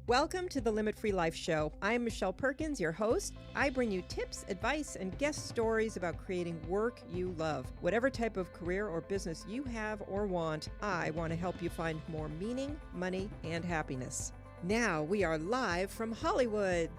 Welcome to the Limit Free Life Show. I'm Michelle Perkins, your host. I bring you tips, advice, and guest stories about creating work you love. Whatever type of career or business you have or want, I want to help you find more meaning, money, and happiness. Now we are live from Hollywood.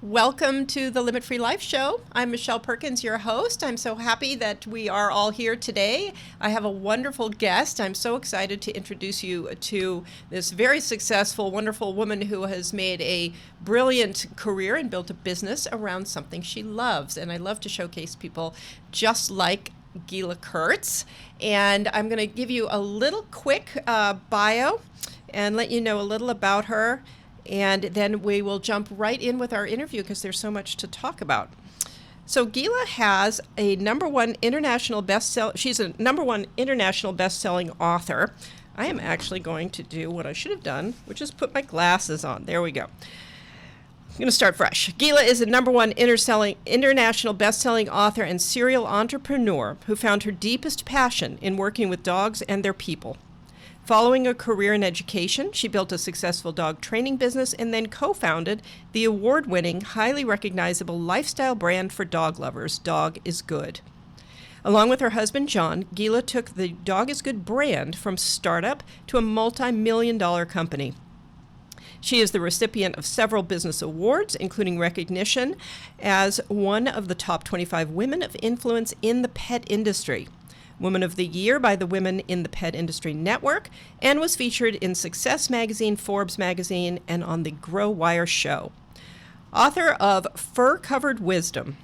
Welcome to the Limit Free Life Show. I'm Michelle Perkins, your host. I'm so happy that we are all here today. I have a wonderful guest. I'm so excited to introduce you to this very successful, wonderful woman who has made a brilliant career and built a business around something she loves. And I love to showcase people just like Gila Kurtz. And I'm going to give you a little quick bio and let you know a little about her. And then we will jump right in with our interview because there's so much to talk about. So Gila has a number one international she's a number one international best-selling author. I am actually going to do what I should have done, which is put my glasses on. There we go. I'm going to start fresh. Gila is a number one international best-selling author and serial entrepreneur who found her deepest passion in working with dogs and their people. Following a career in education, she built a successful dog training business and then co-founded the award-winning, highly recognizable lifestyle brand for dog lovers, Dog is Good. Along with her husband, John, Gila took the Dog is Good brand from startup to a multi-million-dollar company. She is the recipient of several business awards, including recognition as one of the top 25 women of influence in the pet industry. Woman of the Year by the Women in the Pet Industry Network, and was featured in Success Magazine, Forbes Magazine, and on the Grow Wire Show. Author of Fur-Covered Wisdom.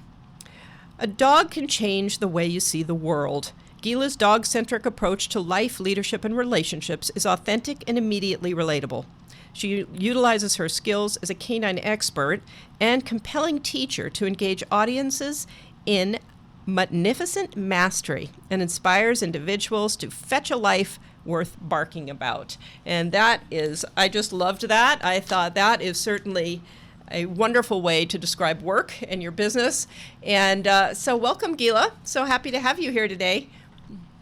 A dog can change the way you see the world. Gila's dog-centric approach to life, leadership, and relationships is authentic and immediately relatable. She utilizes her skills as a canine expert and compelling teacher to engage audiences in magnificent mastery and inspires individuals to fetch a life worth barking about. And that is, I just loved that. I thought that is certainly a wonderful way to describe work and your business. And so welcome, Gila. So happy to have you here today.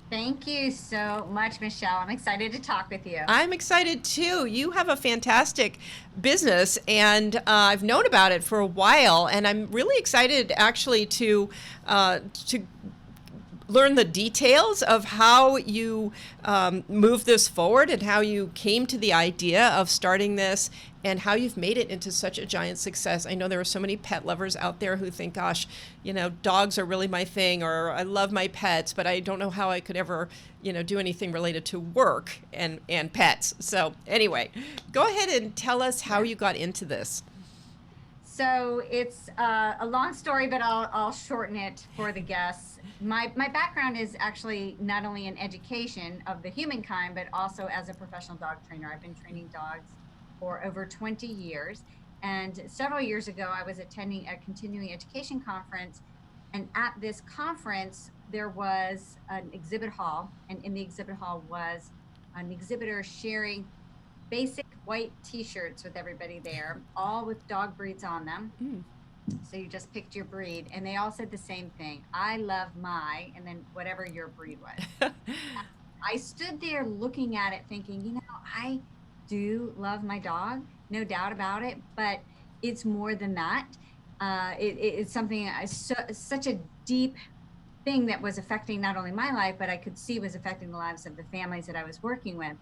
Thank you so much, Michelle. I'm excited to talk with you. I'm excited too. You have a fantastic business, and I've known about it for a while, and I'm really excited actually to learn the details of how you move this forward and how you came to the idea of starting this and how you've made it into such a giant success. I know there are so many pet lovers out there who think, gosh, you know, dogs are really my thing, or I love my pets, but I don't know how I could ever, you know, do anything related to work and pets. So anyway, go ahead and tell us how you got into this. So it's a long story, but I'll shorten it for the guests. My background is actually not only in education of the humankind, but also as a professional dog trainer. I've been training dogs for over 20 years. And several years ago, I was attending a continuing education conference. And at this conference, there was an exhibit hall. And in the exhibit hall was an exhibitor sharing basic white t-shirts with everybody there, all with dog breeds on them. So you just picked your breed, and they all said the same thing. I love my, and then whatever your breed was. I stood there looking at it thinking, you know, I do love my dog, no doubt about it, but it's more than that. It's something, such a deep thing that was affecting not only my life, but I could see was affecting the lives of the families that I was working with.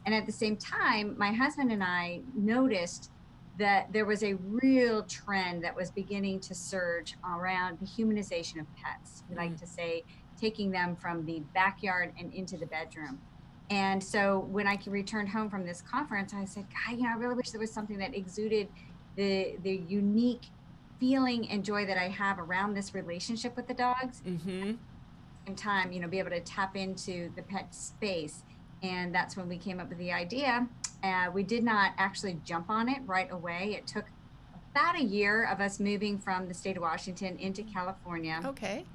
And at the same time, my husband and I noticed that there was a real trend that was beginning to surge around the humanization of pets. We like to say, taking them from the backyard and into the bedroom. And so when I returned home from this conference, I said, God, you know, I really wish there was something that exuded the unique feeling and joy that I have around this relationship with the dogs. Mm-hmm. At the same time, you know, be able to tap into the pet space. And that's when we came up with the idea. We did not actually jump on it right away. It took about a year of us moving from the state of Washington into California. Okay.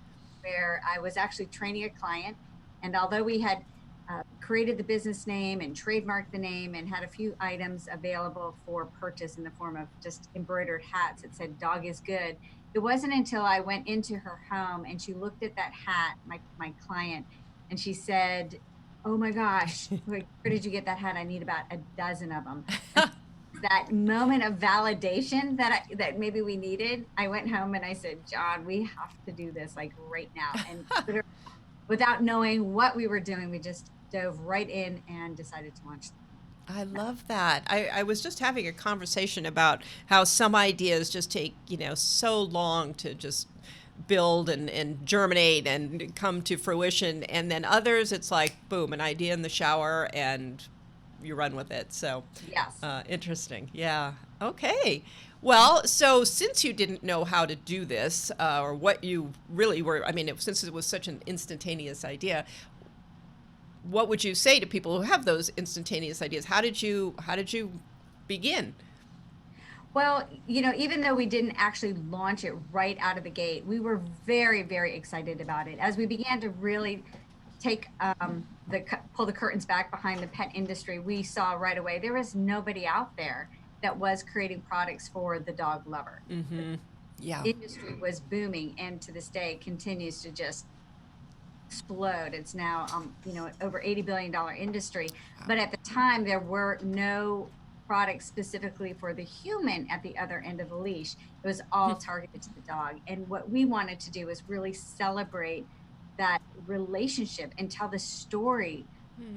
Where I was actually training a client. And although we had created the business name and trademarked the name and had a few items available for purchase in the form of just embroidered hats that said Dog is Good, it wasn't until I went into her home and she looked at that hat, my client, and she said, oh my gosh, where did you get that hat? I need about a dozen of them. that moment of validation that maybe we needed. I went home and I said, John, we have to do this like right now. And without knowing what we were doing, we just dove right in and decided to launch. I love that. I was just having a conversation about how some ideas just take, so long to just build and germinate and come to fruition. And then others, it's like, boom, an idea in the shower and you run with it. So, Yes. interesting. Yeah. Okay. Well, so since you didn't know how to do this or what you really were, I mean, since it was such an instantaneous idea, what would you say to people who have those instantaneous ideas? How did you begin? Well, even though we didn't actually launch it right out of the gate, we were very, very excited about it. As we began to really pull the curtains back behind the pet industry, we saw right away there was nobody out there that was creating products for the dog lover. Mm-hmm. Yeah. The industry was booming, and to this day continues to just explode. It's now, over $80 billion industry. Wow. But at the time, there were no products specifically for the human at the other end of the leash. It was all targeted to the dog. And what we wanted to do was really celebrate that relationship and tell the story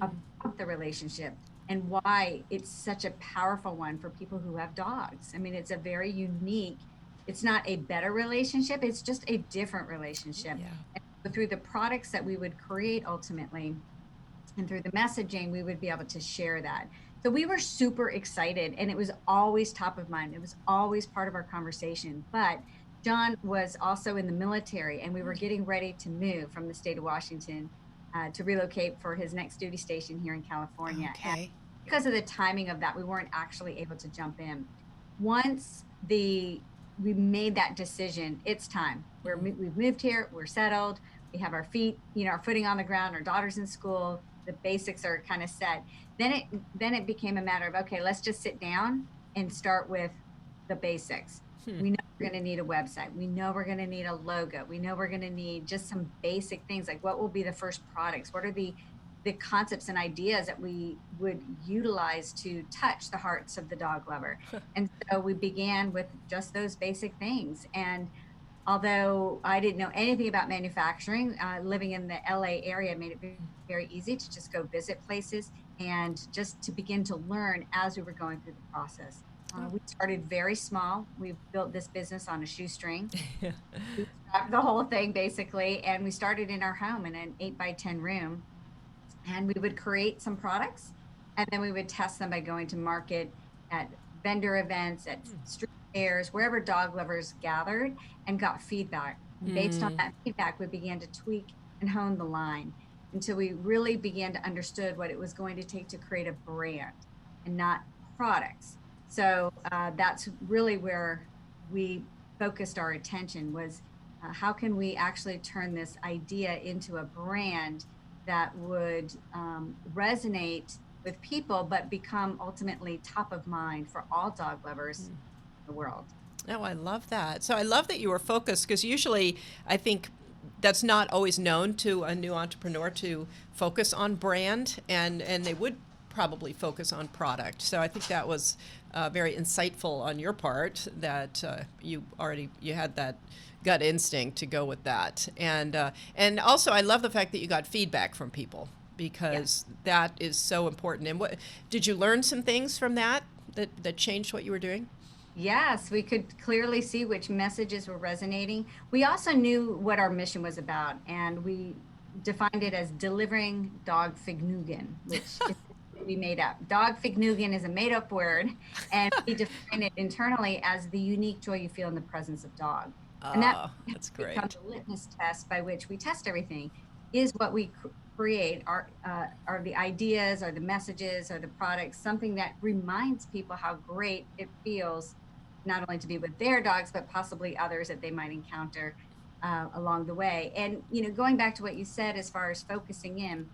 about the relationship and why it's such a powerful one for people who have dogs. I mean, it's a very unique, it's not a better relationship, it's just a different relationship. Yeah. And through the products that we would create ultimately, and through the messaging, we would be able to share that. So we were super excited, and it was always top of mind. It was always part of our conversation. But John was also in the military, and we were getting ready to move from the state of Washington to relocate for his next duty station here in California. Okay. And because of the timing of that, we weren't actually able to jump in. Once we made that decision, it's time. We've moved here, we're settled, we have our feet, our footing on the ground, our daughter's in school, the basics are kind of set. Then it became a matter of, okay, let's just sit down and start with the basics. We know we're going to need a website. We know we're going to need a logo. We know we're going to need just some basic things like what will be the first products? What are the concepts and ideas that we would utilize to touch the hearts of the dog lover? And so we began with just those basic things. And although I didn't know anything about manufacturing, living in the LA area made it very, very easy to just go visit places and just to begin to learn as we were going through the process. We started very small. We built this business on a shoestring. We scrapped the whole thing basically, and we started in our home in an 8x10 room. And we would create some products, and then we would test them by going to market at vendor events, at street fairs, wherever dog lovers gathered, and got feedback. And based on that feedback, we began to tweak and hone the line until we really began to understand what it was going to take to create a brand and not products. So that's really where we focused our attention was how can we actually turn this idea into a brand that would resonate with people, but become ultimately top of mind for all dog lovers in the world. Oh, I love that. So I love that you were focused because usually I think that's not always known to a new entrepreneur to focus on brand, and they would probably focus on product. So I think that was very insightful on your part that you had that gut instinct to go with that. And also I love the fact that you got feedback from people because that is so important. And what did you learn some things from that changed what you were doing? Yes, we could clearly see which messages were resonating. We also knew what our mission was about, and we defined it as delivering dog fignugan, which is we made up. Dog fignugan is a made up word, and we define it internally as the unique joy you feel in the presence of dog. And that's great. Becomes a litmus test by which we test everything. Is what we create, are the ideas, are the messages, are the products, something that reminds people how great it feels not only to be with their dogs, but possibly others that they might encounter along the way. And, going back to what you said as far as focusing in,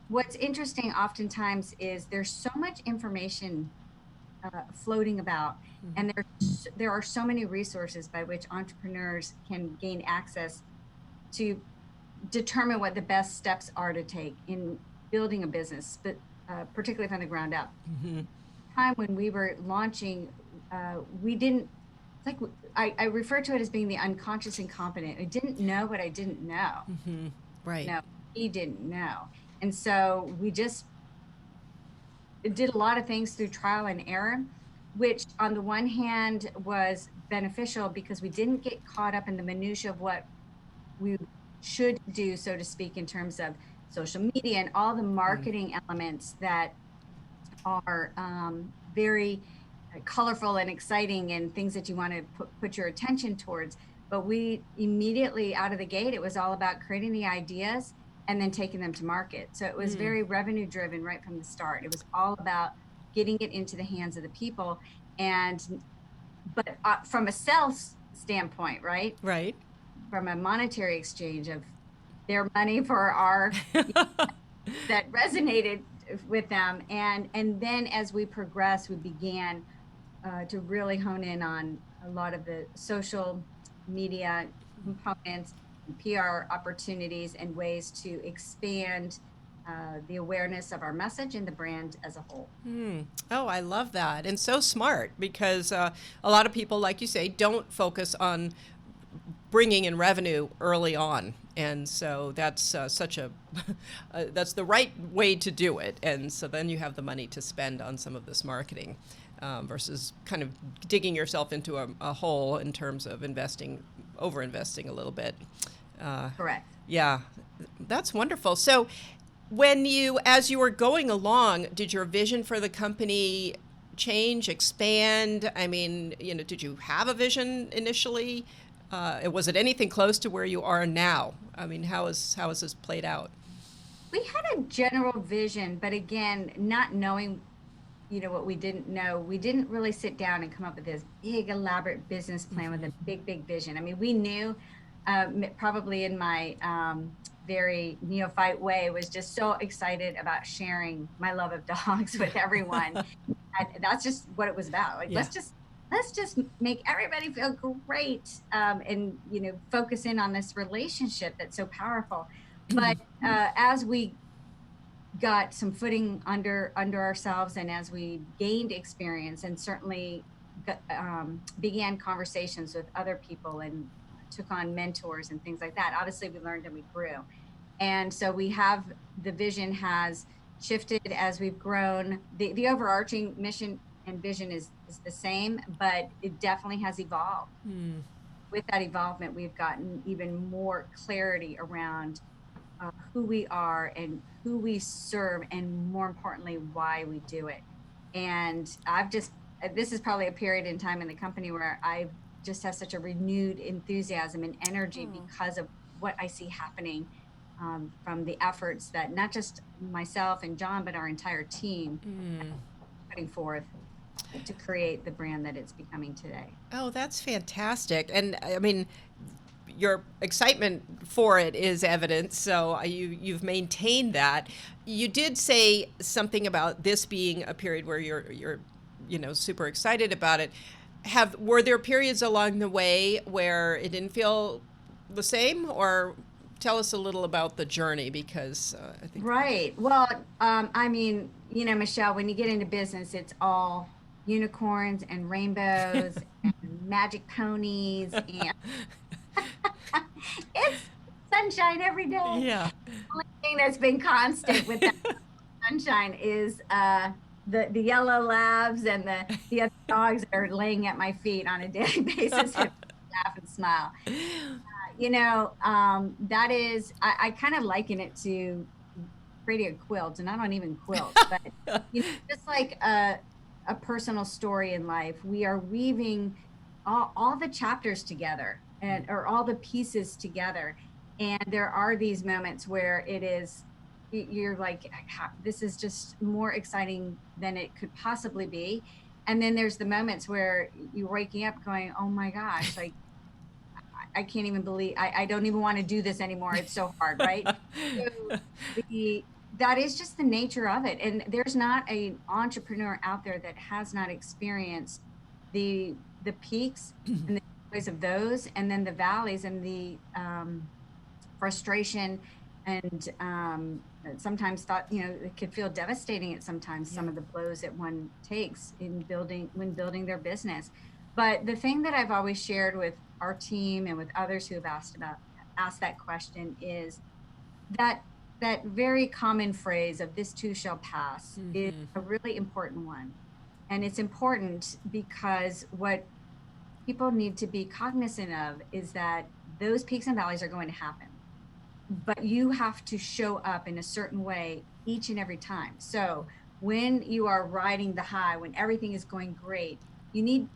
what's interesting oftentimes is there's so much information floating about, and there are so many resources by which entrepreneurs can gain access to determine what the best steps are to take in building a business, but particularly from the ground up. time when we were launching, we didn't, it's like, I refer to it as being the unconscious incompetent. I didn't know what I didn't know. Right. No, he didn't know. And so we just did a lot of things through trial and error, which on the one hand was beneficial because we didn't get caught up in the minutia of what we should do, so to speak, in terms of social media and all the marketing elements that are very colorful and exciting and things that you want to put your attention towards. But we immediately out of the gate, it was all about creating the ideas and then taking them to market. So it was very revenue driven right from the start. It was all about getting it into the hands of the people. But from a sales standpoint, right? Right. From a monetary exchange of their money for our that resonated with them. And then as we progressed, we began to really hone in on a lot of the social media components, PR opportunities, and ways to expand the awareness of our message and the brand as a whole. Oh, I love that. And so smart because a lot of people, like you say, don't focus on bringing in revenue early on. And so that's such a, that's the right way to do it. And so then you have the money to spend on some of this marketing versus kind of digging yourself into a hole in terms of over-investing a little bit. Correct. Yeah, that's wonderful. So as you were going along, did your vision for the company change, expand? I mean, did you have a vision initially? Was it anything close to where you are now? I mean, how has this played out? We had a general vision, but again, not knowing, what we didn't know, we didn't really sit down and come up with this big, elaborate business plan with a big, big vision. I mean, we knew, probably in my very neophyte way, was just so excited about sharing my love of dogs with everyone. And that's just what it was about. Like, Yeah. let's just make everybody feel great, and focus in on this relationship that's so powerful. But as we got some footing under ourselves, and as we gained experience, and certainly began conversations with other people and took on mentors and things like that, obviously we learned and we grew. And so the vision has shifted as we've grown. The overarching mission and vision is the same, but it definitely has evolved. With that evolvement, we've gotten even more clarity around who we are and who we serve, and more importantly, why we do it. And this is probably a period in time in the company where I just have such a renewed enthusiasm and energy because of what I see happening from the efforts that not just myself and John, but our entire team putting forth to create the brand that it's becoming today. Oh, that's fantastic. And I mean, your excitement for it is evident, so you've maintained that. You did say something about this being a period where you're super excited about it. Were there periods along the way where it didn't feel the same, or tell us a little about the journey, because I think. Right. Well, I mean, Michelle, when you get into business, it's all unicorns and rainbows and magic ponies, and it's sunshine every day. Yeah. The only thing that's been constant with that sunshine is the yellow labs and the other dogs that are laying at my feet on a daily basis and laugh and smile. That is, I kind of liken it to creating a quilt, and I don't even quilt, but just like a personal story in life, we are weaving all the chapters together, or all the pieces together. And there are these moments where you're like, this is just more exciting than it could possibly be. And then there's the moments where you're waking up going, oh my gosh, like, I can't even believe, I don't even want to do this anymore. It's so hard, right? So that is just the nature of it. And there's not an entrepreneur out there that has not experienced the peaks and the joys of those, and then the valleys and the frustration and sometimes thought, it could feel devastating at sometimes, some of the blows that one takes when building their business. But the thing that I've always shared with our team and with others who have asked that question is that that very common phrase of "this too shall pass" is a really important one. And it's important because what people need to be cognizant of is that those peaks and valleys are going to happen, but you have to show up in a certain way each and every time. So when you are riding the high, when everything is going great, you need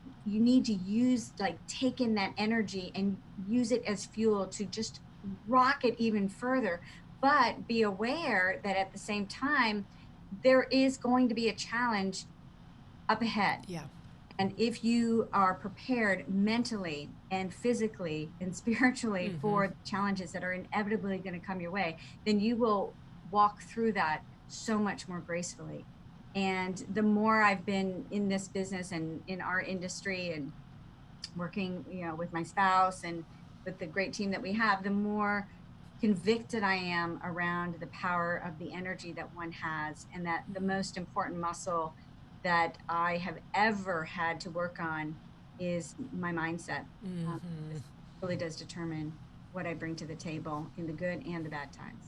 to take in that energy and use it as fuel to just rock it even further. But be aware that at the same time, there is going to be a challenge up ahead. Yeah. And if you are prepared mentally and physically and spiritually for the challenges that are inevitably going to come your way, then you will walk through that so much more gracefully. And the more I've been in this business and in our industry and working, with my spouse and with the great team that we have, the more convicted I am around the power of the energy that one has, and that the most important muscle that I have ever had to work on is my mindset. This really does determine what I bring to the table in the good and the bad times.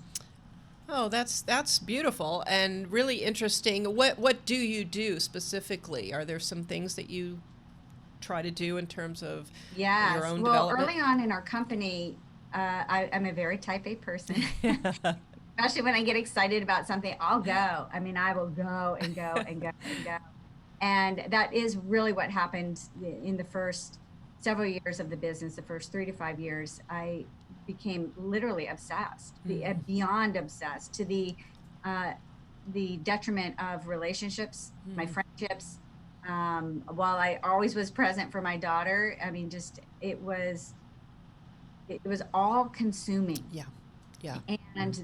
Oh, that's beautiful and really interesting. What do you do specifically? Are there some things that you try to do in terms of your Yes. own Well, development? early on in our company, I'm a very type A person. Especially when I get excited about something, I'll go. I mean, I will go and go and go and go. And that is really what happened in the first several years of the business. The first 3 to 5 years, I became literally obsessed, beyond obsessed, to the detriment of relationships, my friendships. While I always was present for my daughter, I mean, just it was all consuming. Yeah. Yeah. And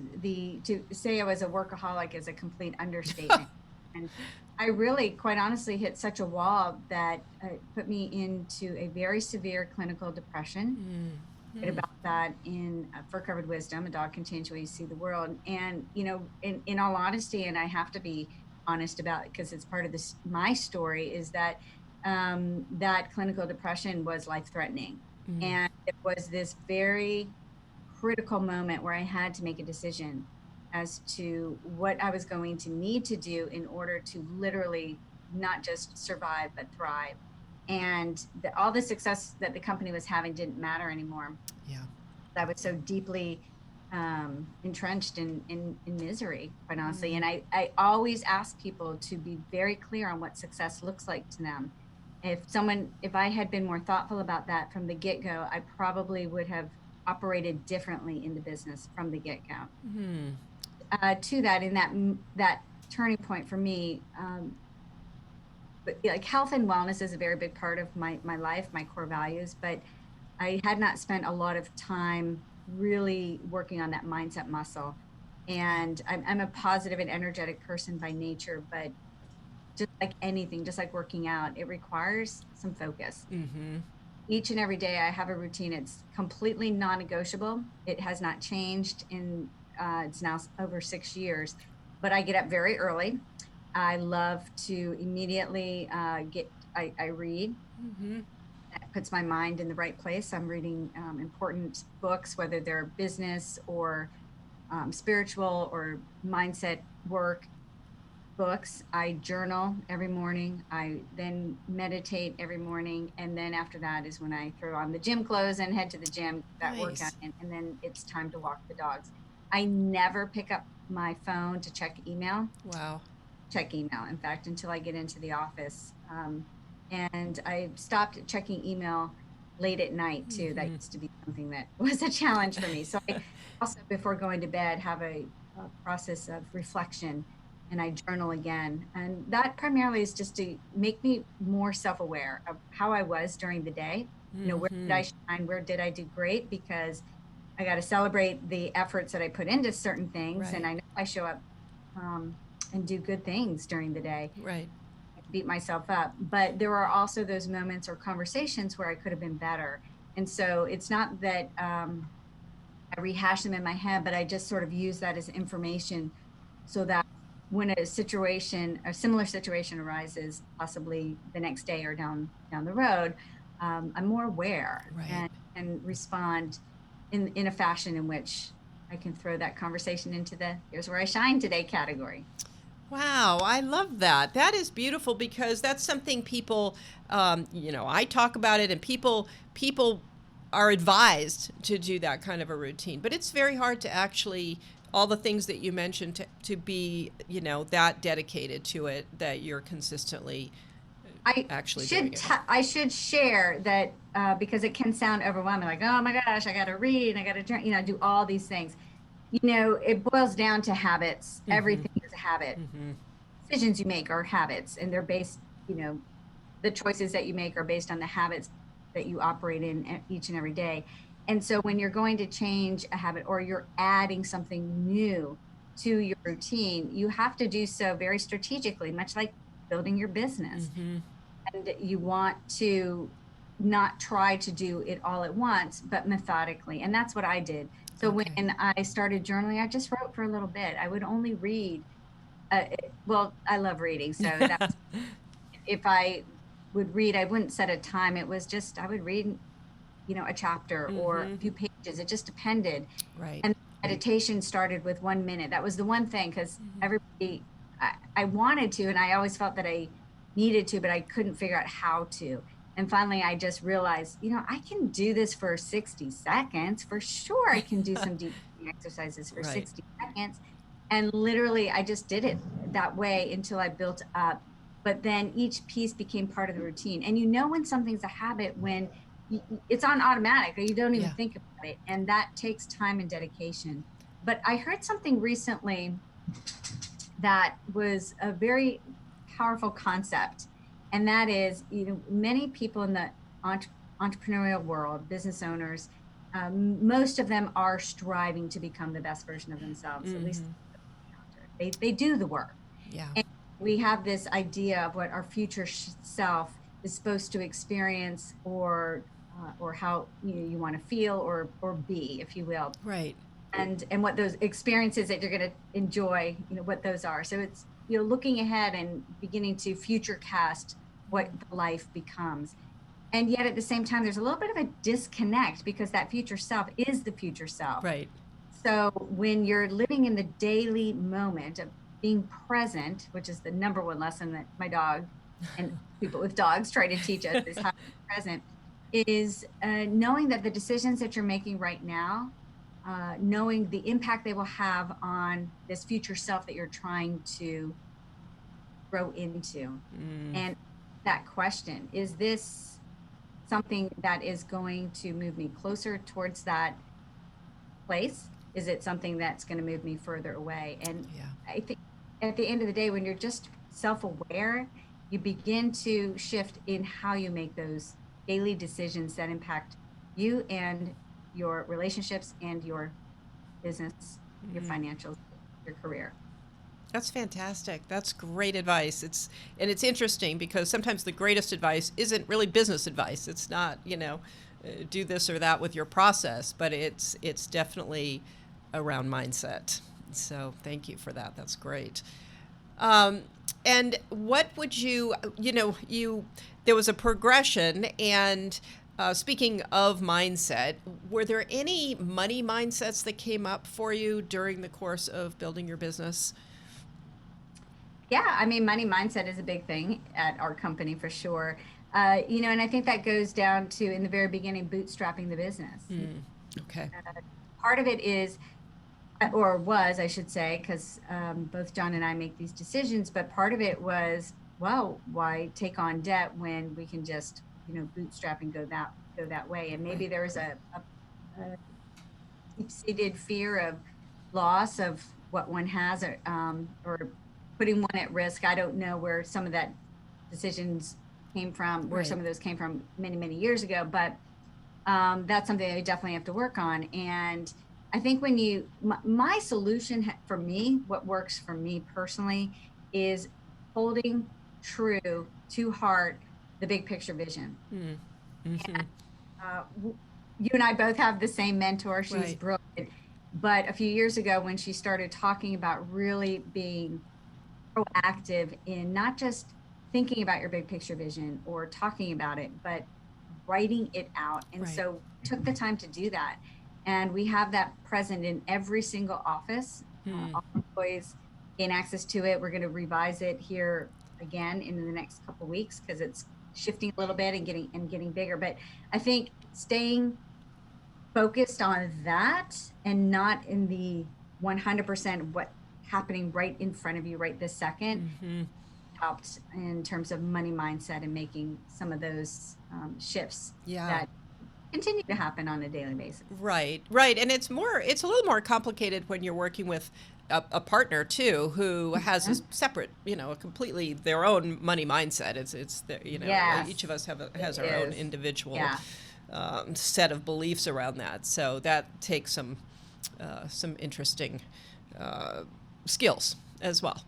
to say I was a workaholic is a complete understatement. And I really, quite honestly, hit such a wall that put me into a very severe clinical depression. Read about that in Fur Covered Wisdom, A Dog Can Change the Way You See the World. And, in all honesty, and I have to be honest about it because it's part of my story, is that that clinical depression was life threatening. And it was this very critical moment where I had to make a decision as to what I was going to need to do in order to literally not just survive, but thrive. And all the success that the company was having didn't matter anymore. Yeah. I was so deeply entrenched in misery, quite honestly. And I always ask people to be very clear on what success looks like to them. If I had been more thoughtful about that from the get-go, I probably would have operated differently in the business from the get-go. To that, in that turning point for me, but like health and wellness is a very big part of my life, my core values, but I had not spent a lot of time really working on that mindset muscle. And I'm a positive and energetic person by nature, but just like anything, just like working out, it requires some focus. Each and every day I have a routine. It's completely non-negotiable. It has not changed it's now over 6 years, but I get up very early. I love to immediately I read. That puts my mind in the right place. I'm reading important books, whether they're business or spiritual or mindset work books. I journal every morning. I then meditate every morning. And then after that is when I throw on the gym clothes and head to the gym, that workout. Nice. And then it's time to walk the dogs. I never pick up my phone to check email. Wow. In fact, until I get into the office. And I stopped checking email late at night too. That used to be something that was a challenge for me. So I also, before going to bed, have a process of reflection, and I journal again. And that primarily is just to make me more self-aware of how I was during the day. Where did I shine? Where did I do great? Because I got to celebrate the efforts that I put into certain things. Right. And I know I show up and do good things during the day. Right. Beat myself up. But there are also those moments or conversations where I could have been better. And so it's not that I rehash them in my head, but I just sort of use that as information so that when a similar situation arises, possibly the next day or down the road, I'm more aware Right. and respond in a fashion in which I can throw that conversation into the "here's where I shine today" category. Wow, I love that. That is beautiful because that's something people, I talk about it, and people are advised to do that kind of a routine. But it's very hard to actually all the things that you mentioned to be, that dedicated to it that you're consistently actually doing it. I should share that because it can sound overwhelming, like, oh my gosh, I got to read, I got to drink, do all these things. It boils down to habits. Mm-hmm. Everything is a habit. Mm-hmm. Decisions you make are habits, and they're based, the choices that you make are based on the habits that you operate in each and every day. And so when you're going to change a habit or you're adding something new to your routine, you have to do so very strategically, much like building your business. Mm-hmm. And you want to not try to do it all at once, but methodically. And that's what I did. So Okay. when I started journaling, I just wrote for a little bit. I would only read. Well, I love reading, so that if I would read, I wouldn't set a time. It was just I would read, a chapter or Mm-hmm. a few pages. It just depended. Right. And meditation started with 1 minute. That was the one thing because everybody, I wanted to, and I always felt that I needed to, but I couldn't figure out how to. And finally, I just realized, I can do this for 60 seconds. For sure, I can do some deep breathing exercises for Right. 60 seconds. And literally, I just did it that way until I built up. But then each piece became part of the routine. And when something's a habit when it's on automatic or you don't even Yeah. think about it. And that takes time and dedication. But I heard something recently that was a very powerful concept. And that is, many people in the entrepreneurial world, business owners, most of them are striving to become the best version of themselves, at least Mm-hmm. they do the work. Yeah. And we have this idea of what our future self is supposed to experience or how you want to feel or be, if you will, Right. and what those experiences that you're going to enjoy, what those are. So it's looking ahead and beginning to future cast what the life becomes. And yet at the same time, there's a little bit of a disconnect because that future self is the future self. Right. So when you're living in the daily moment of being present, which is the number one lesson that my dog and people with dogs try to teach us is how to be present, is knowing that the decisions that you're making right now, knowing the impact they will have on this future self that you're trying to grow into. Mm. And that question, is this something that is going to move me closer towards that place? Is it something that's going to move me further away? And Yeah. I think at the end of the day, when you're just self-aware, you begin to shift in how you make those daily decisions that impact you and your relationships and your business, your financials, your career. That's fantastic. That's great advice. It's interesting because sometimes the greatest advice isn't really business advice. It's not, do this or that with your process, but it's definitely around mindset. So thank you for that. That's great. Um, and what would there was a progression, and speaking of mindset, were there any money mindsets that came up for you during the course of building your business? Yeah, I mean, money mindset is a big thing at our company for sure. And I think that goes down to in the very beginning, bootstrapping the business. Okay. Part of it is, or was, I should say, because both John and I make these decisions, but part of it was, well, why take on debt when we can just, bootstrap and go that way? And maybe Right. there was a deep-seated fear of loss of what one has, or putting one at risk. I don't know where some of that decisions came from, where Right. some of those came from many, many years ago, but that's something that you definitely have to work on. And I think when my solution for me, what works for me personally is holding true to heart the big picture vision. Mm-hmm. You and I both have the same mentor. She's Right. brilliant. But a few years ago, when she started talking about really being proactive in not just thinking about your big picture vision or talking about it, but writing it out. And Right. so took the time to do that. And we have that present in every single office. All employees gain access to it. We're going to revise it here again in the next couple of weeks because it's shifting a little bit and getting bigger. But I think staying focused on that and not in the 100% what happening right in front of you right this second helped in terms of money mindset and making some of those shifts Yeah. that continue to happen on a daily basis. Right, right. And it's a little more complicated when you're working with a partner too, who has a separate, a completely their own money mindset. It's Yes, each of us has it our own is. individual Yeah. set of beliefs around that. So that takes some interesting skills as well.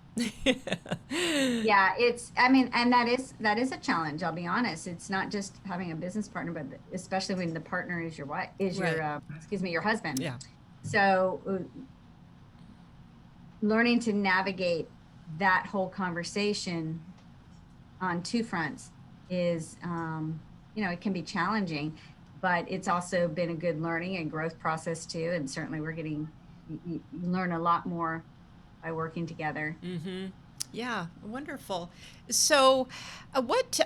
Yeah, I mean, and that is a challenge. I'll be honest. It's not just having a business partner, but especially when the partner is your wife, Right. excuse me, your husband. Yeah. So learning to navigate that whole conversation on two fronts is, it can be challenging, but it's also been a good learning and growth process too. And certainly you learn a lot more by working together. Yeah, wonderful. So, what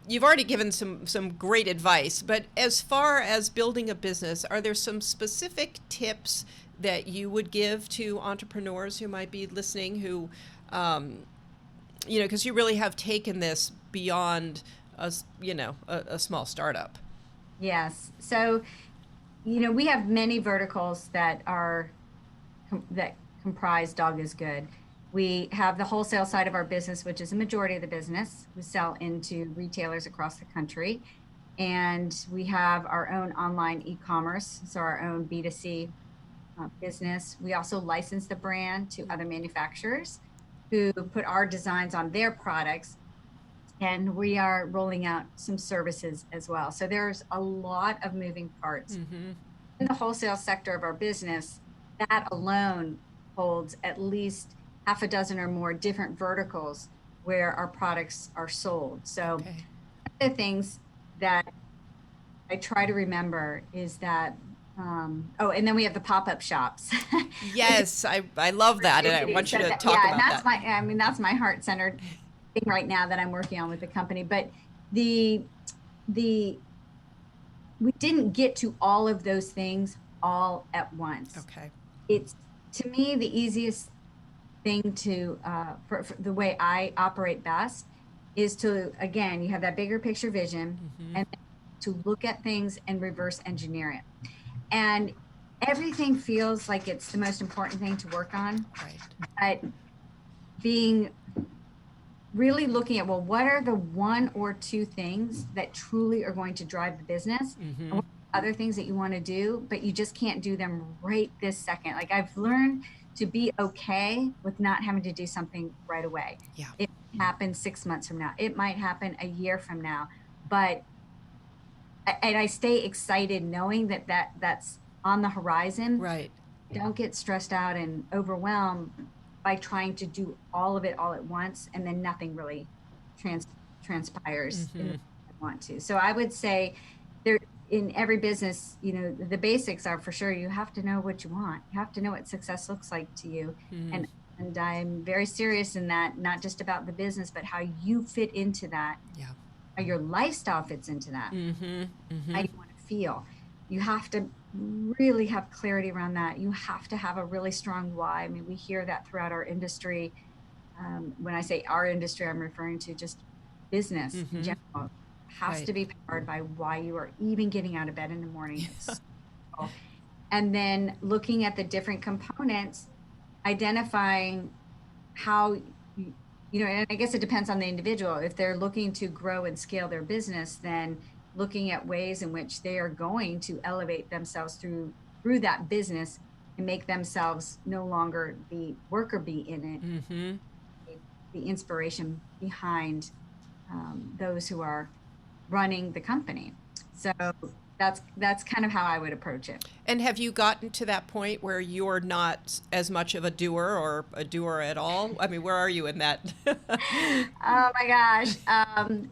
you've already given some great advice, but as far as building a business, are there some specific tips that you would give to entrepreneurs who might be listening, who, because you really have taken this beyond a small startup. Yes. So, we have many verticals that comprise Dog is Good. We have the wholesale side of our business, which is a majority of the business. We sell into retailers across the country. And we have our own online e-commerce, so our own B2C business. We also license the brand to other manufacturers who put our designs on their products. And we are rolling out some services as well. So there's a lot of moving parts. In the wholesale sector of our business, that alone holds at least half a dozen or more different verticals where our products are sold. So Okay. one of the things that I try to remember is that, and then we have the pop-up shops. Yes, I love that, and I want you to talk yeah, about and that. that's my heart-centered thing right now that I'm working on with the company. But the we didn't get to all of those things all at once. Okay. It's, to me, the easiest thing to for the way I operate best is to, again, you have that bigger picture vision and to look at things and reverse engineer it. And everything feels like it's the most important thing to work on. Right. But being really looking at, well, what are the one or two things that truly are going to drive the business? And what are other things that you want to do, but you just can't do them right this second. Like, I've learned to be okay with not having to do something right away. Yeah. It might happen 6 months from now. It might happen a year from now. But I stay excited knowing that's on the horizon. Right. Don't get stressed out and overwhelmed by trying to do all of it all at once, and then nothing really transpires in the way I want to. So I would say there, in every business, the basics are, for sure, you have to know what you want. You have to know what success looks like to you. And I'm very serious in that, not just about the business, but how you fit into that. Yeah. How your lifestyle fits into that. How you want to feel. You have to really have clarity around that. You have to have a really strong why. I mean, we hear that throughout our industry. When I say our industry, I'm referring to just business in general. Has to be powered by why you are even getting out of bed in the morning. And then looking at the different components, identifying how, and I guess it depends on the individual. If they're looking to grow and scale their business, then looking at ways in which they are going to elevate themselves through that business and make themselves no longer the worker bee in it, the inspiration behind those who are running the company. So That's kind of how I would approach it. And have you gotten to that point where you're not as much of a doer or a doer at all? I mean, where are you in that? Oh my gosh.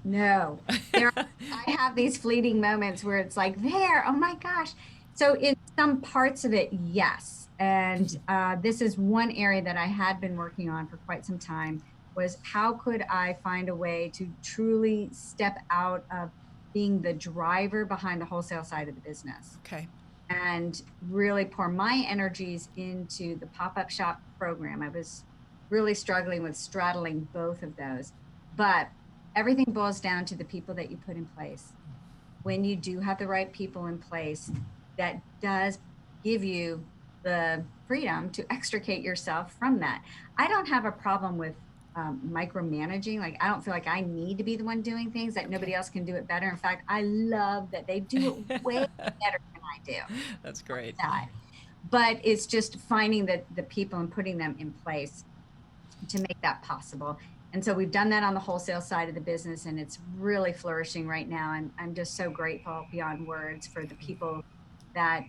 No. I have these fleeting moments where it's like, there, oh my gosh. So in some parts of it, yes. And this is one area that I had been working on for quite some time, was how could I find a way to truly step out of being the driver behind the wholesale side of the business Okay. and really pour my energies into the pop-up shop program. I was really struggling with straddling both of those. But everything boils down to the people that you put in place. When you do have the right people in place, that does give you the freedom to extricate yourself from that. I don't have a problem with micromanaging. Like, I don't feel like I need to be the one doing things, that nobody else can do it better. In fact, I love that they do it way better than I do. That's great. But it's just finding the people and putting them in place to make that possible. And so we've done that on the wholesale side of the business, and it's really flourishing right now. And I'm just so grateful beyond words for the people that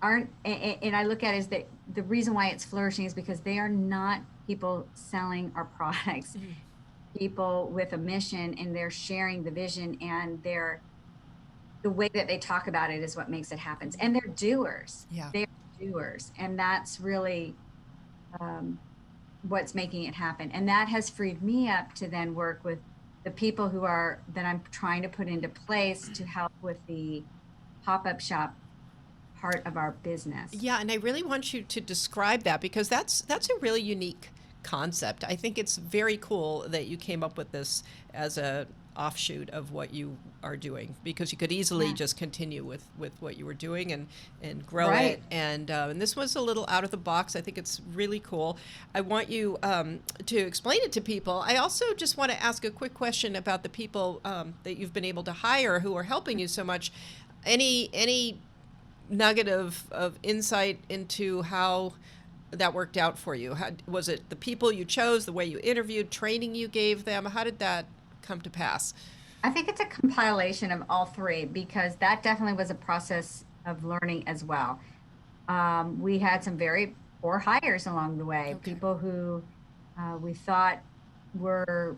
aren't, and I look at it as that the reason why it's flourishing is because they are not people selling our products, people with a mission, and they're sharing the vision, and the way that they talk about it is what makes it happen. And they're doers. Yeah. They're doers. And that's really what's making it happen. And that has freed me up to then work with the people that I'm trying to put into place to help with the pop-up shop part of our business. Yeah, and I really want you to describe that, because that's a really unique concept. I think it's very cool that you came up with this as a offshoot of what you are doing, because you could easily just continue with what you were doing and grow it. And this was a little out of the box. I think it's really cool. I want you to explain it to people. I also just want to ask a quick question about the people that you've been able to hire who are helping you so much. Any nugget of insight into how that worked out for you? Was it the people you chose, the way you interviewed, training you gave them? How did that come to pass? I think it's a compilation of all three, because that definitely was a process of learning as well. We had some very poor hires along the way, people who we thought were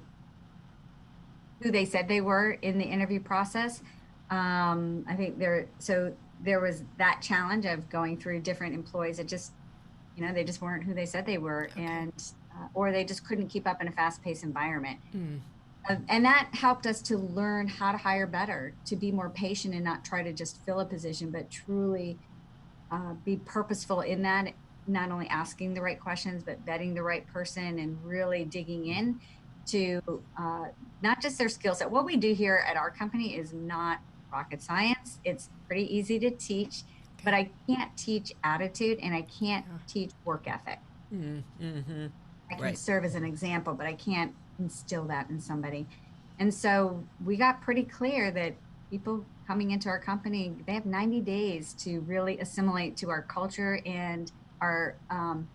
who they said they were in the interview process. I think there was that challenge of going through different employees that just, they just weren't who they said they were, and or they just couldn't keep up in a fast-paced environment. And that helped us to learn how to hire better, to be more patient and not try to just fill a position, but truly be purposeful in that, not only asking the right questions, but vetting the right person and really digging in to not just their skill set. What we do here at our company is not rocket science. It's pretty easy to teach, but I can't teach attitude, and I can't teach work ethic. I can serve as an example, but I can't instill that in somebody. And so we got pretty clear that people coming into our company, they have 90 days to really assimilate to our culture and our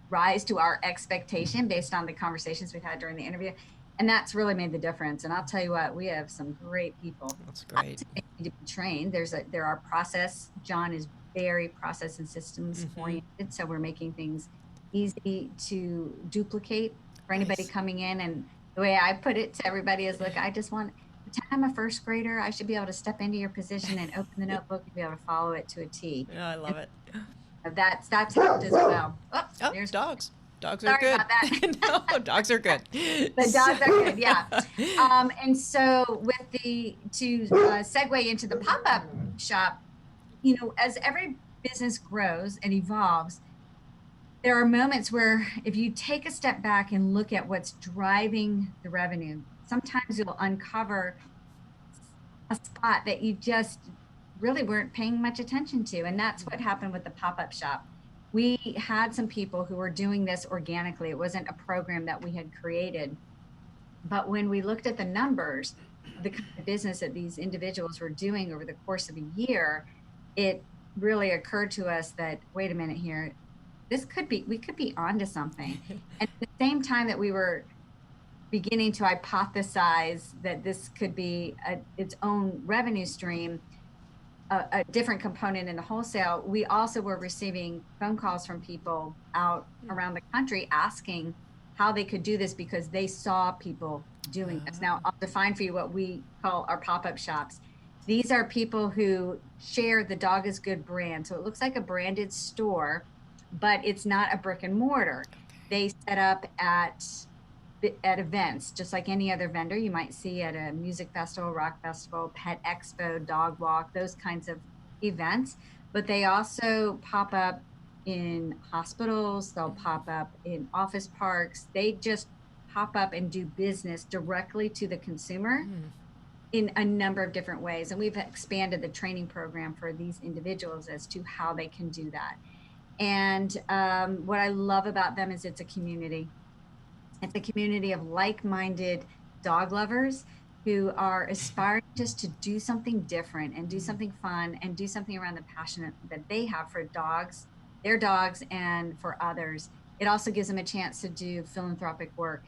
rise to our expectation based on the conversations we've had during the interview. And that's really made the difference. And I'll tell you what, we have some great people. That's great. To be trained. There are process. John is very process and systems oriented. So we're making things easy to duplicate for anybody coming in. And the way I put it to everybody is, look, I just want, pretend I'm a first grader. I should be able to step into your position and open the notebook and be able to follow it to a T. Yeah, I love it. That's helped as well. There's dogs. Dogs are good. No, dogs are good. The dogs are good, yeah. And so to segue into the pop-up shop, as every business grows and evolves, there are moments where if you take a step back and look at what's driving the revenue, sometimes you'll uncover a spot that you just really weren't paying much attention to. And that's what happened with the pop-up shop. We had some people who were doing this organically. It wasn't a program that we had created. But when we looked at the numbers, the kind of business that these individuals were doing over the course of a year, it really occurred to us that, wait a minute here, we could be onto something. And at the same time that we were beginning to hypothesize that this could be its own revenue stream, a different component in the wholesale, we also were receiving phone calls from people out around the country asking how they could do this because they saw people doing this. Now, I'll define for you what we call our pop-up shops. These are people who share the Dog is Good brand. So it looks like a branded store, but it's not a brick and mortar. They set up at events, just like any other vendor you might see at a music festival, rock festival, pet expo, dog walk, those kinds of events. But they also pop up in hospitals, they'll pop up in office parks. They just pop up and do business directly to the consumer in a number of different ways. And we've expanded the training program for these individuals as to how they can do that. And what I love about them is it's a community. It's a community of like-minded dog lovers who are aspiring just to do something different and do something fun and do something around the passion that they have for dogs, their dogs, and for others. It also gives them a chance to do philanthropic work,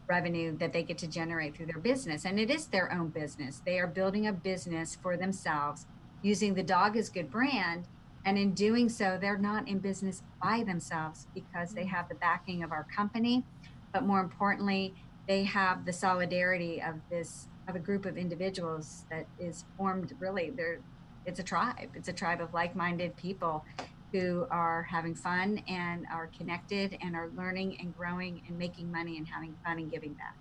revenue that they get to generate through their business. And it is their own business. They are building a business for themselves using the Dog is Good brand. And in doing so, they're not in business by themselves because they have the backing of our company. But more importantly, they have the solidarity of a group of individuals that is formed really, it's a tribe. It's a tribe of like-minded people who are having fun and are connected and are learning and growing and making money and having fun and giving back.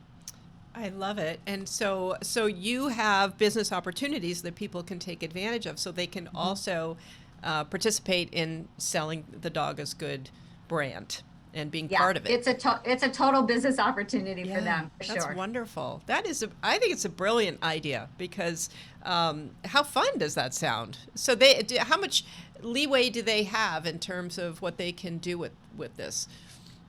I love it. And so you have business opportunities that people can take advantage of so they can also participate in selling the Dog is Good brand and being part of it. It's a total business opportunity for them, for that's sure. wonderful. I think it's a brilliant idea because how fun does that sound? So how much leeway do they have in terms of what they can do with this?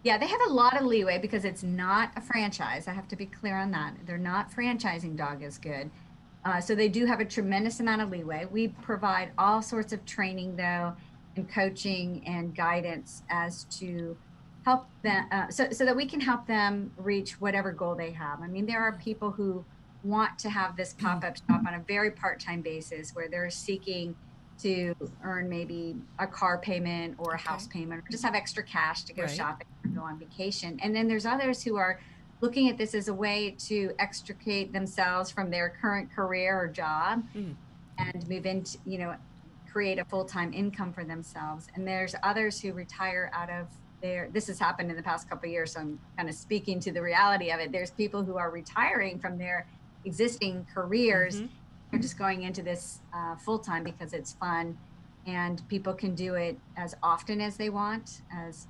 Yeah, they have a lot of leeway because it's not a franchise. I have to be clear on that. They're not franchising Dog is Good. So they do have a tremendous amount of leeway. We provide all sorts of training, though, and coaching and guidance as to help them, so that we can help them reach whatever goal they have. I mean, there are people who want to have this pop-up shop on a very part-time basis where they're seeking to earn maybe a car payment or a house payment, or just have extra cash to go shopping or go on vacation. And then there's others who are looking at this as a way to extricate themselves from their current career or job and move into, create a full-time income for themselves. And there's others who retire out of this has happened in the past couple of years, so I'm kind of speaking to the reality of it. There's people who are retiring from their existing careers. They're just going into this full-time because it's fun, and people can do it as often as they want, as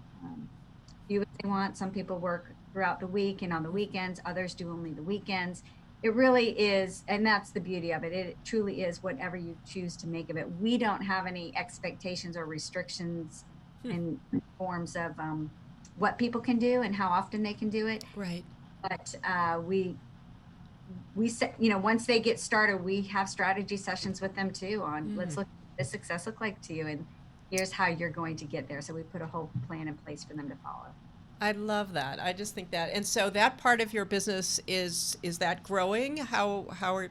few as they want. Some people work throughout the week and on the weekends. Others do only the weekends. It really is, and that's the beauty of it. It truly is whatever you choose to make of it. We don't have any expectations or restrictions in forms of what people can do and how often they can do it. Right. But we set, once they get started, we have strategy sessions with them too on let's look at the success look like to you, and here's how you're going to get there. So we put a whole plan in place for them to follow. I love that. I just think that, and so that part of your business is that growing? How are?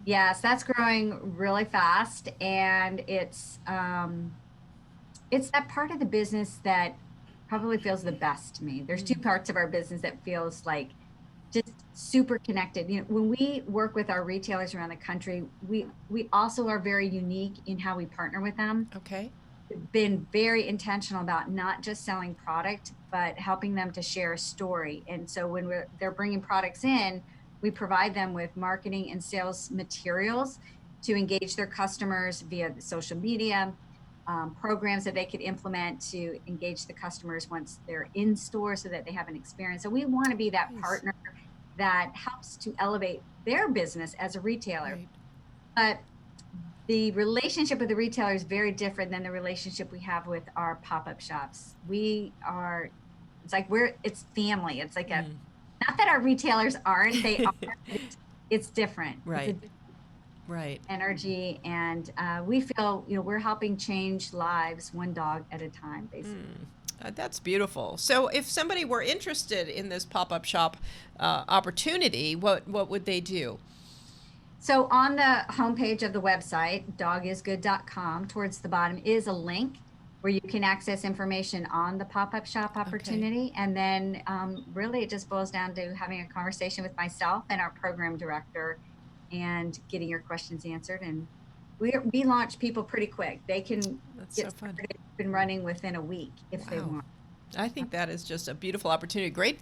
Yes, that's growing really fast, and it's that part of the business that probably feels the best to me. There's two parts of our business that feels like just super connected. When we work with our retailers around the country, we also are very unique in how we partner with them. Okay. We've been very intentional about not just selling product, but helping them to share a story. And so when they're bringing products in, we provide them with marketing and sales materials to engage their customers via social media, programs that they could implement to engage the customers once they're in store so that they have an experience. So we want to be that partner that helps to elevate their business as a retailer. Right. But the relationship with the retailer is very different than the relationship we have with our pop-up shops. It's family. It's like not that our retailers aren't, they are, it's different. Right. It's right. Energy, and we feel we're helping change lives one dog at a time, basically. That's beautiful. So if somebody were interested in this pop-up shop opportunity, what would they do? So on the homepage of the website, dogisgood.com, towards the bottom is a link where you can access information on the pop-up shop opportunity. Okay. And then really it just boils down to having a conversation with myself and our program director and getting your questions answered. And we launch people pretty quick. They can get started and running within a week if they want. I think that is just a beautiful opportunity. Great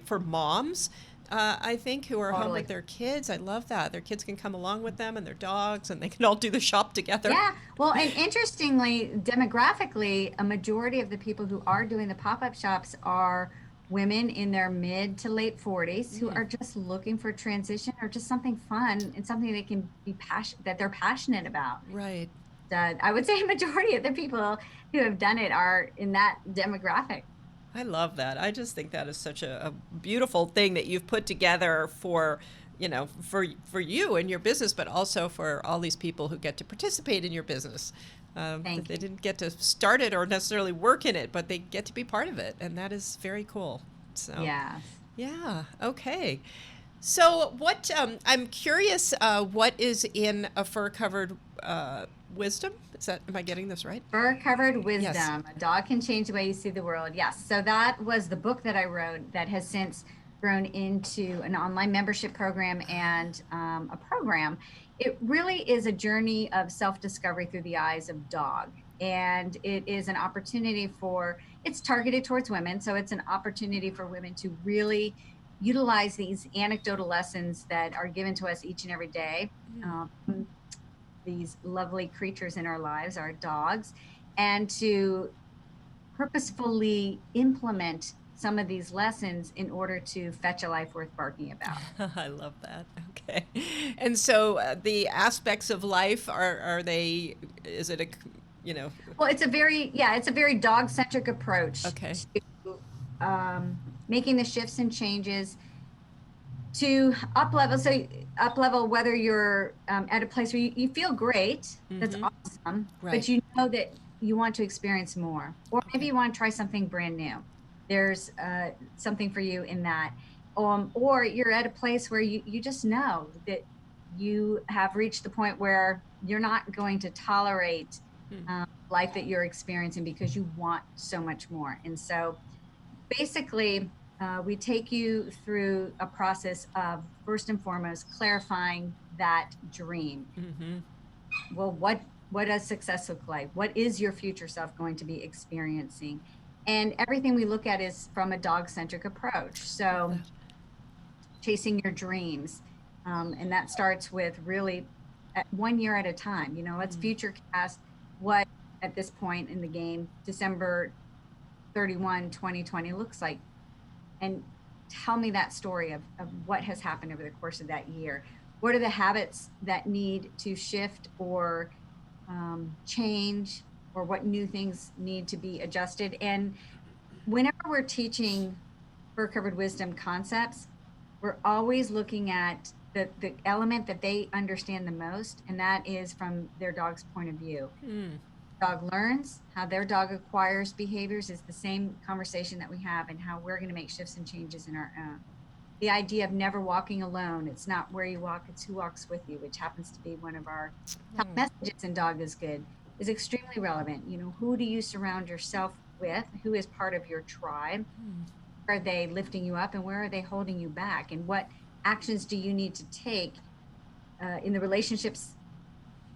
for moms, I think, who are home with their kids. I love that. Their kids can come along with them and their dogs, and they can all do the shop together. Yeah. Well, and interestingly, demographically, a majority of the people who are doing the pop-up shops are women in their mid to late 40s who are just looking for transition or just something fun and something they can be that they're passionate about. Right. I would say a majority of the people who have done it are in that demographic. I love that. I just think that is such a beautiful thing that you've put together for, for you and your business, but also for all these people who get to participate in your business. They didn't get to start it or necessarily work in it, but they get to be part of it, and that is very cool. So yeah, okay. So what I'm curious, what is in a fur-covered wisdom? Am I getting this right? Fur-covered wisdom. Yes. A dog can change the way you see the world. Yes. So that was the book that I wrote that has since grown into an online membership program and a program. It really is a journey of self-discovery through the eyes of dog. And it is an opportunity it's targeted towards women. So it's an opportunity for women to really utilize these anecdotal lessons that are given to us each and every day. These lovely creatures in our lives, our dogs, and to purposefully implement some of these lessons in order to fetch a life worth barking about. I love that. Okay. And so the aspects of life is it Well, it's a very dog-centric approach to making the shifts and changes to up level whether you're at a place where you feel great, that's awesome, but you know that you want to experience more, or maybe you want to try something brand new. There's something for you in that, or you're at a place where you just know that you have reached the point where you're not going to tolerate life that you're experiencing because you want so much more. And so basically we take you through a process of, first and foremost, clarifying that dream. Well, what does success look like? What is your future self going to be experiencing? And everything we look at is from a dog-centric approach. So chasing your dreams. And that starts with really 1 year at a time. Let's future cast what at this point in the game, December 31, 2020 looks like. And tell me that story of what has happened over the course of that year. What are the habits that need to shift or change, or what new things need to be adjusted? And whenever we're teaching fur-covered wisdom concepts, we're always looking at the element that they understand the most, and that is from their dog's point of view. Dog learns, how their dog acquires behaviors is the same conversation that we have, and how we're going to make shifts and changes in our own. The idea of never walking alone, it's not where you walk, it's who walks with you, which happens to be one of our top messages in Dog is Good, is extremely relevant. Who do you surround yourself with? Who is part of your tribe? Where are they lifting you up, and where are they holding you back? And what actions do you need to take in the relationships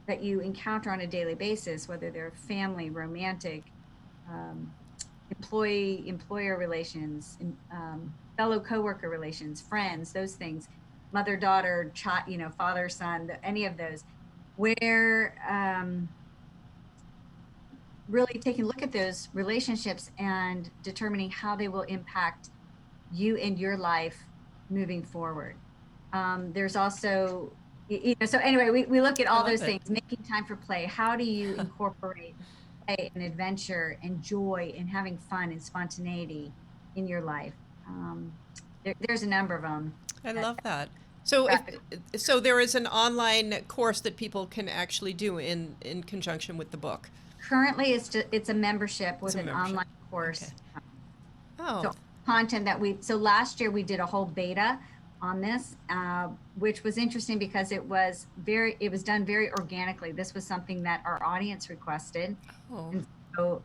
that you encounter on a daily basis, whether they're family, romantic, employer relations, fellow coworker relations, friends, those things, mother, daughter, child, father, son, any of those, where really taking a look at those relationships and determining how they will impact you and your life moving forward. There's also, so anyway, we look at all those things, making time for play. How do you incorporate play and adventure and joy and having fun and spontaneity in your life? There's a number of them. I love that. So there is an online course that people can actually do in conjunction with the book. Currently, it's a membership with an online course. Okay. So content that so last year we did a whole beta on this, which was interesting because it was done very organically. This was something that our audience requested, Oh. and so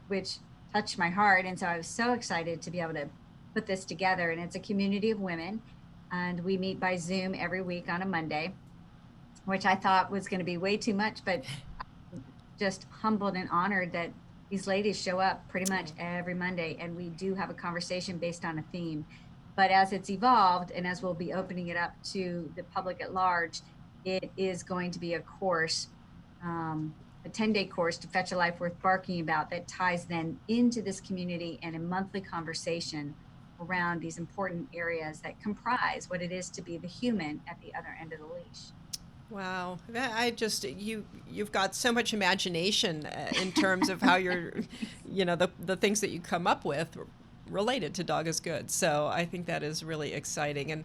which touched my heart. And so I was so excited to be able to put this together. And it's a community of women, and we meet by Zoom every week on a Monday, which I thought was going to be way too much, but I'm just humbled and honored that these ladies show up pretty much every Monday, and we do have a conversation based on a theme. But as it's evolved, and as we'll be opening it up to the public at large, it is going to be a course, a 10-day course to fetch a life worth barking about, that ties then into this community and a monthly conversation around these important areas that comprise what it is to be the human at the other end of the leash. Wow, you've got so much imagination in terms of how you're, the things that you come up with related to Dog is Good. So I think that is really exciting. And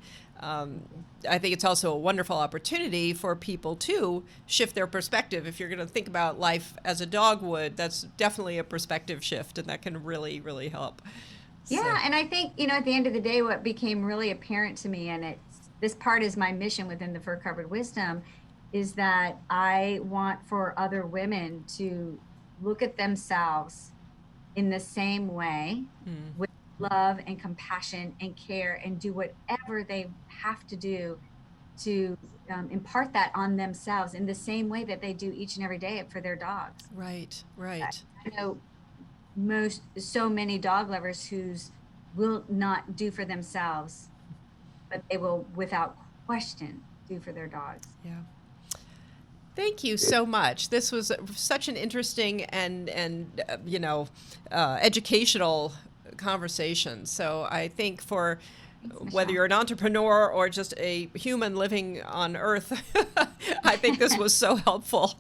I think it's also a wonderful opportunity for people to shift their perspective. If you're going to think about life as a dog would, that's definitely a perspective shift, and that can really, really help. Yeah, and I think, at the end of the day, what became really apparent to me, and this part is my mission within the Fur Covered Wisdom, is that I want for other women to look at themselves in the same way, with love and compassion and care, and do whatever they have to do to impart that on themselves in the same way that they do each and every day for their dogs. Right. I know so many dog lovers who's will not do for themselves, but they will without question do for their dogs. Yeah. Thank you so much. This was such an interesting and educational conversation. So I think for whether you're an entrepreneur or just a human living on Earth, I think this was so helpful.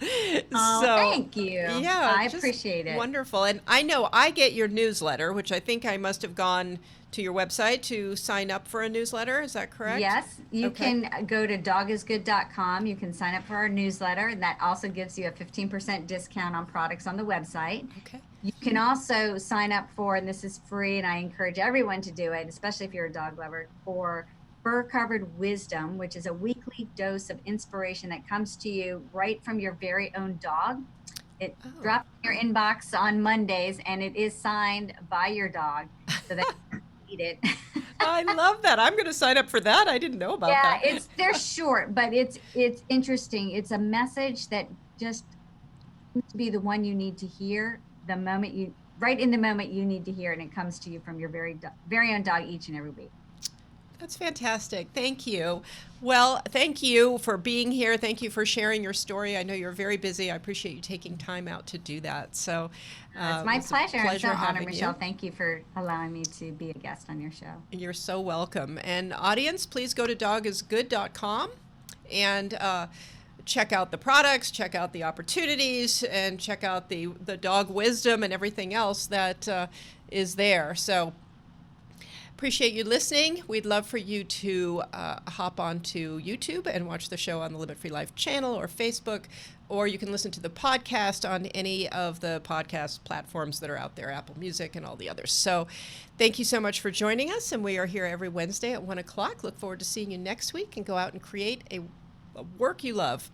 Oh, thank you. Yeah, I appreciate it. Wonderful. And I know I get your newsletter, which I think I must have gone to your website to sign up for a newsletter. Is that correct? Yes, you can go to dogisgood.com. You can sign up for our newsletter, and that also gives you a 15% discount on products on the website. Okay. You can also sign up for, and this is free, and I encourage everyone to do it, especially if you're a dog lover, for Fur Covered Wisdom, which is a weekly dose of inspiration that comes to you right from your very own dog. It drops in your inbox on Mondays, and it is signed by your dog, so that you can read it. I love that. I'm going to sign up for that. I didn't know about that. Yeah, they're short, but it's interesting. It's a message that just seems to be the one you need to hear right in the moment you need to hear, and it comes to you from your very own dog each and every week. That's fantastic. Thank you. Well, thank you for being here. Thank you for sharing your story. I know you're very busy. I appreciate you taking time out to do that. So it's my pleasure. I'm so honored, Michelle. You. Thank you for allowing me to be a guest on your show. You're so welcome. And audience, please go to dogisgood.com and check out the products, check out the opportunities, and check out the dog wisdom and everything else that is there. So appreciate you listening. We'd love for you to hop onto YouTube and watch the show on the Limit Free Life channel or Facebook, or you can listen to the podcast on any of the podcast platforms that are out there, Apple Music and all the others. So thank you so much for joining us, and we are here every Wednesday at 1 o'clock. Look forward to seeing you next week, and go out and create a work you love.